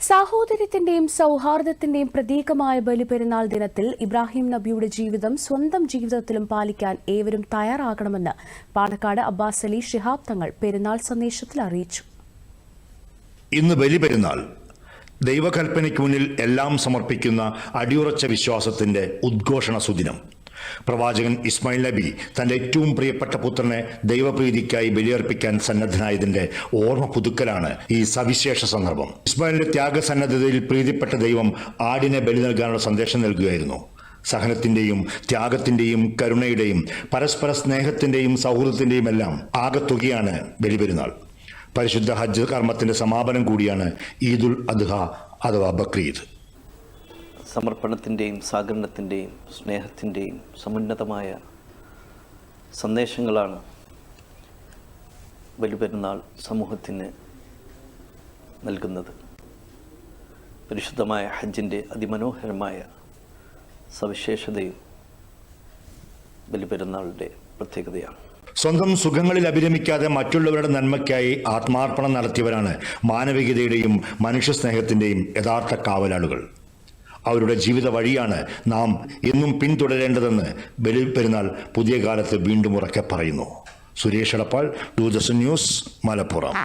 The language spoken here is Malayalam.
സാഹോദര്യത്തിന്റെയും സൗഹാർദ്ദത്തിന്റെയും പ്രതീകമായ ബലിപെരുന്നാൾ ദിനത്തിൽ ഇബ്രാഹിം നബിയുടെ ജീവിതം സ്വന്തം ജീവിതത്തിലും പാലിക്കാൻ ഏവരും തയ്യാറാകണമെന്ന് പാണക്കാട് അബ്ബാസ് അലി ശിഹാബ് തങ്ങൾ പെരുന്നാൾ സന്ദേശത്തിൽ അറിയിച്ചു. ഇന്ന് ബലിപെരുന്നാൾ ദൈവകൽപ്പനയ്ക്ക് മുന്നിൽ എല്ലാം സമർപ്പിക്കുന്ന അടിയുറച്ച വിശ്വാസത്തിന്റെ ഉദ്ഘോഷണ സുദിനം. പ്രവാചകൻ ഇസ്മായിൽ നബി തന്റെ ഏറ്റവും പ്രിയപ്പെട്ട പുത്രനെ ദൈവപ്രീതിക്കായി ബലിയർപ്പിക്കാൻ സന്നദ്ധനായതിന്റെ ഓർമ്മ പുതുക്കലാണ് ഈ സവിശേഷ സന്ദർഭം. ഇസ്മായിലിന്റെ ത്യാഗസന്നദ്ധതയിൽ പ്രീതിപ്പെട്ട ദൈവം ആടിനെ ബലി നൽകാനുള്ള സന്ദേശം നൽകുകയായിരുന്നു. സഹനത്തിന്റെയും ത്യാഗത്തിന്റെയും കരുണയുടെയും പരസ്പര സ്നേഹത്തിന്റെയും സൗഹൃദത്തിന്റെയും എല്ലാം ആകെത്തുകയാണ് ബലിപെരുന്നാൾ. പരിശുദ്ധ ഹജ്ജ് കർമ്മത്തിന്റെ സമാപനം കൂടിയാണ് ഈദുൽ അദ്ഹ അഥവാ ബക്രീദ്. സമർപ്പണത്തിൻ്റെയും സഹകരണത്തിൻ്റെയും സ്നേഹത്തിൻ്റെയും സമുന്നതമായ സന്ദേശങ്ങളാണ് ബലിപെരുന്നാൾ സമൂഹത്തിന് നൽകുന്നത്. പരിശുദ്ധമായ ഹജ്ജിൻ്റെ അതിമനോഹരമായ സവിശേഷതയും ബലിപെരുന്നാളിൻ്റെ പ്രത്യേകതയാണ്. സ്വന്തം സുഖങ്ങളിൽ അഭിരമിക്കാതെ മറ്റുള്ളവരുടെ നന്മയ്ക്കായി ആത്മാർപ്പണം നടത്തിയവരാണ് മാനവികതയുടെയും മനുഷ്യസ്നേഹത്തിൻ്റെയും യഥാർത്ഥ കാവലാളുകൾ. അവരുടെ ജീവിത വഴിയാണ് നാം എന്നും പിന്തുടരേണ്ടതെന്ന് ബലിപെരുന്നാൾ പുതിയ കാലത്ത് വീണ്ടും ഉറക്കെ പറയുന്നു. സുരേഷ് എടപ്പാൾ, ദൂരദർശൻ ന്യൂസ്, മലപ്പുറം.